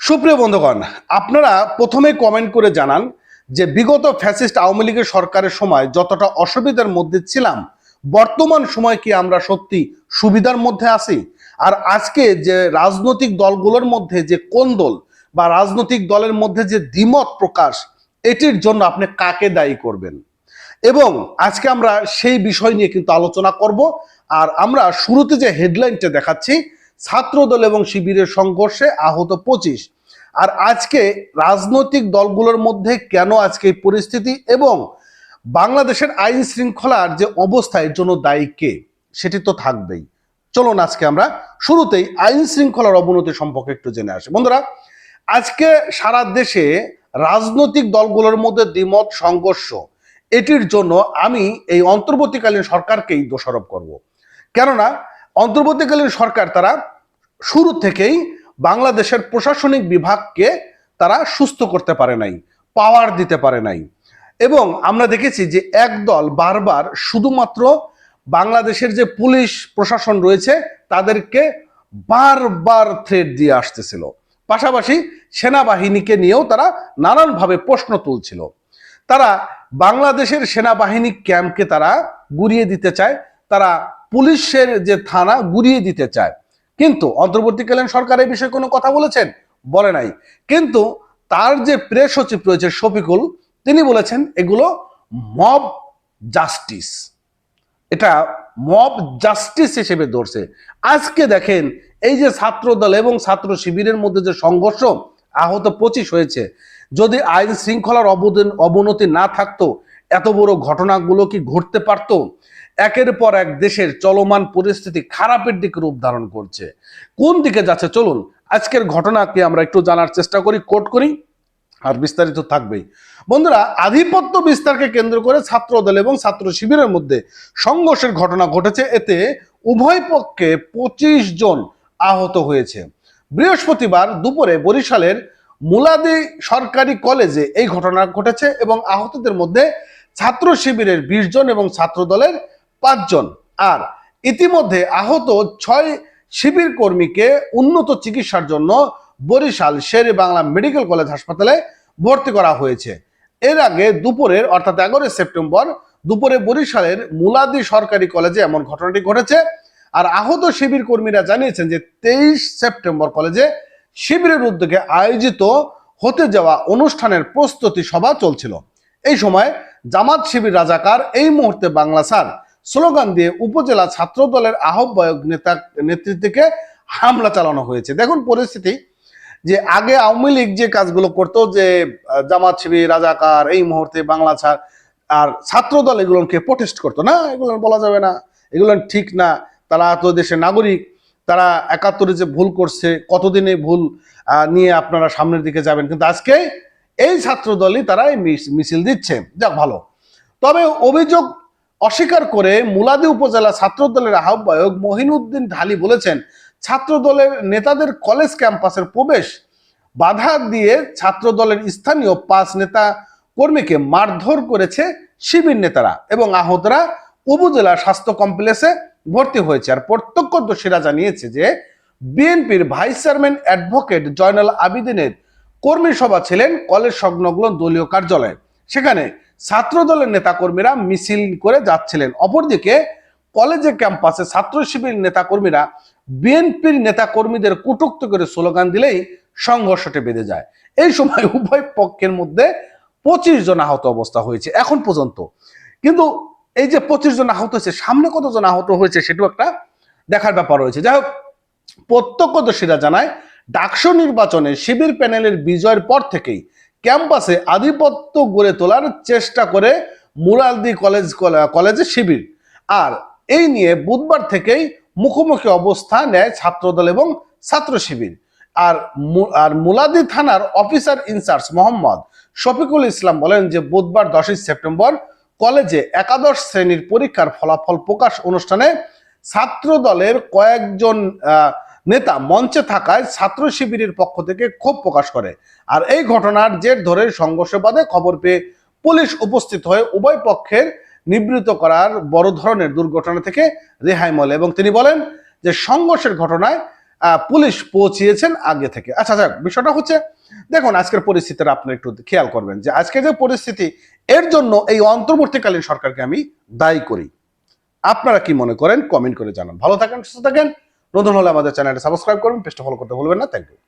সুপ্রিয় বন্ধুগণ, আপনারা প্রথমে কমেন্ট করে জানান যে বিগত ফ্যাসিস্ট আওয়ামী লীগের সরকারের সময় যতটা অসুবিধার মধ্যে ছিলাম, বর্তমান সময় কি আমরা সত্যি সুবিধার মধ্যে আছি? আর আজকে যে রাজনৈতিক দলগুলোর মধ্যে যে কোন্দল বা রাজনৈতিক দলের মধ্যে যে দ্বিমত প্রকাশ, এটির জন্য আপনি কাকে দায়ী করবেন? এবং আজকে আমরা সেই বিষয় নিয়ে কিন্তু আলোচনা করব। আর আমরা শুরুতে যে হেডলাইনটা দেখাচ্ছি, ছাত্রদল এবং শিবিরের সংঘর্ষে আহত 25। আর আজকে রাজনৈতিক দলগুলোর মধ্যে কেন আজকে এই পরিস্থিতি এবং বাংলাদেশের আইন শৃঙ্খলার যে অবস্থা, এর জন্য দায়ী কে, সেটি তো থাকবেই। চলুন আজকে আমরা শুরুতেই আইন শৃঙ্খলার অবনতি সম্পর্কে একটু জেনে আসি। বন্ধুরা, আজকে সারা দেশে রাজনৈতিক দলগুলোর মধ্যে দ্বিমত সংঘর্ষ, এটির জন্য আমি এই অন্তর্বর্তীকালীন সরকারকেই দোষারোপ করব। কেননা অন্তর্বর্তীকালীন সরকার তারা শুরু থেকেই বাংলাদেশের প্রশাসনিক বিভাগকে তারা সুস্থ করতে পারে নাই, পাওয়ার দিতে পারে নাই। এবং আমরা দেখেছি যে একদল বারবার শুধুমাত্র বাংলাদেশের যে পুলিশ প্রশাসন রয়েছে তাদেরকে বারবার থ্রেট দিয়ে আসতেছিল, পাশাপাশি সেনাবাহিনীকে নিয়েও তারা নানানভাবে প্রশ্ন তুলছিল। তারা বাংলাদেশের সেনাবাহিনী ক্যাম্পকে তারা গুড়িয়ে দিতে চায়, তারা পুলিশের যে থানা গুড়িয়ে দিতে চায়। কিন্তু অন্তর্বর্তীকালীন সরকার এই বিষয়ে কোনো কথা বলেছেন? বলে নাই। কিন্তু তার যে প্রেস সচিব রয়েছে শফিকুল, তিনি বলেছেন এগুলো মব জাস্টিস, এটা মব জাস্টিস হিসেবে ধরছে। আজকে দেখেন এই যে ছাত্রদল এবং ছাত্র শিবিরের মধ্যে যে সংঘর্ষ, আহত 25 হয়েছে। যদি আইন শৃঙ্খলার অবনতি না থাকতো, এত বড় ঘটনাগুলো কি ঘটতে পারতো? একের পর এক দেশের চলমান পরিস্থিতি খারাপের দিকে রূপ ধারণ করছে। কোন দিকে যাচ্ছে চলুন আজকের ঘটনাকে আমরা একটু জানার চেষ্টা করি, কোট করি, আর বিস্তারিত থাকবেই। বন্ধুরা, আধিপত্য বিস্তারকে কেন্দ্র করে ছাত্রদল এবং ছাত্র শিবিরের মধ্যে সংঘর্ষের ঘটনা ঘটেছে। এতে উভয় পক্ষে 25 জন আহত হয়েছে। বৃহস্পতিবার দুপুরে বরিশালের মুলাদি সরকারি কলেজে এই ঘটনা ঘটেছে এবং আহতদের মধ্যে ছাত্র শিবিরের 20 জন এবং ছাত্র দলের 5 জন। আর ইতিমধ্যে আহত 6 শিবির কর্মীকে উন্নত চিকিৎসার জন্য বরিশাল শেরে বাংলা মেডিকেল কলেজ হাসপাতালে ভর্তি করা হয়েছে। এর আগে দুপুরের অর্থাৎ 11 সেপ্টেম্বর দুপুরে বরিশালের মুলাদি সরকারি কলেজে এমন ঘটনাটি ঘটেছে। আর আহত শিবির কর্মীরা জানিয়েছেন যে 23 সেপ্টেম্বর কলেজে শিবিরের উদ্যোগে আয়োজিত হতে যাওয়া অনুষ্ঠানের প্রস্তুতি সভা চলছিল। এই সময় জামাত শিবির রাজাকার এই মুহূর্তে বাংলা স্যার স্লোগান দিয়ে উপজেলা ছাত্র দলের আহ্বায়ক নেতৃত্বকে হামলা চালানো হয়েছে। দেখুন পরিস্থিতি, যে আগে আওয়ামী লীগ যে কাজগুলো করতো, যে জামাত শিবির রাজাকার এই মুহূর্তে বাংলা ছাড়, আর ছাত্র দল এগুলোকে প্রোটেস্ট করতো না, এগুলো বলা যাবে না, এগুলো ঠিক না, তারা তো দেশের নাগরিক, তারা 71-এ যে ভুল করছে, কতদিনে ভুল নিয়ে আপনারা সামনের দিকে যাবেন। কিন্তু আজকে এই ছাত্র দলই তারা মিছিল দিচ্ছে, যাক ভালো। তবে অভিযোগ অস্বীকার করে মুলাদি উপজেলা ছাত্র দলের আহ্বায়ক মহিনুদ্দিন ঢালি বলেছেন, ছাত্র দলের নেতাদের কলেজ ক্যাম্পাসের প্রবেশ বাধা দিয়ে ছাত্র দলের স্থানীয় 5 নেতা কর্মীকে মারধর করেছে শিবির নেতারা এবং আহতরা উপজেলা স্বাস্থ্য কমপ্লেক্সে ভর্তি হয়েছে। আর প্রত্যক্ষদর্শীরা জানিয়েছে যে বিএনপির ভাইস চেয়ারম্যান অ্যাডভোকেট জয়নাল আবিদিনের কর্মী সভা ছিলেন কলেজ সংলগ্ন দলীয় কার্যালয়ে। সেখানে ছাত্র দলের নেতাকর্মীরা মিছিল করে যাচ্ছিলেন। অপরদিকে কলেজের ক্যাম্পাসে ছাত্র শিবির নেতাকর্মীরা বিএনপির নেতাকর্মীদের কটূক্তি করে স্লোগান দিলেই সংঘর্ষটি বেঁধে যায়। এই সময় উভয় পক্ষের মধ্যে 25 জন আহত অবস্থা হয়েছে এখন পর্যন্ত। কিন্তু এই যে 25 জন আহত হয়েছে, সামনে কতজন আহত হয়েছে সেটাও একটা দেখার ব্যাপার রয়েছে। যাই হোক, প্রত্যক্ষদর্শীরা জানায় ডাকসু নির্বাচনে শিবির প্যানেলের বিজয়ের পর থেকেই ক্যাম্পাসে আধিপত্য গড়ে তোলার চেষ্টা করে মুলাদি কলেজে শিবির। আর এই নিয়ে বুধবার থেকেই মুখোমুখি অবস্থা নেয় ছাত্রদল এবং ছাত্র শিবির। আর মুলাদি থানার অফিসার ইনচার্জ মোহাম্মদ শফিকুল ইসলাম বলেন যে বুধবার 10 সেপ্টেম্বর কলেজে 11 শ্রেণীর পরীক্ষার ফলাফল প্রকাশ অনুষ্ঠানে ছাত্র দলের কয়েকজন নেতা মঞ্চে থাকায় ছাত্র শিবিরের পক্ষ থেকে ক্ষোভ প্রকাশ করে। আর এই ঘটনার জের ধরে সংঘর্ষ বাধে। খবর পেয়ে পুলিশ উপস্থিত হয়ে উভয় পক্ষের নিবৃত করার বড় ধরনের দুর্ঘটনা থেকে রেহাই মেলে। এবং তিনি বলেন যে সংঘর্ষের ঘটনায় পুলিশ পৌঁছিয়েছেন আগে থেকে। আচ্ছা যাক, বিষয়টা হচ্ছে দেখুন আজকের পরিস্থিতিটা আপনি একটু খেয়াল করবেন যে আজকে যে পরিস্থিতি, এর জন্য এই অন্তর্বর্তীকালীন সরকারকে আমি দায়ী করি। আপনারা কি মনে করেন কমেন্ট করে জানান। ভালো থাকেন, সুস্থ থাকেন। নতুন হলে আমাদের চ্যানেলটা সাবস্ক্রাইব করবেন, পেজটা ফলো করতে ভুলবেন না। Thank you.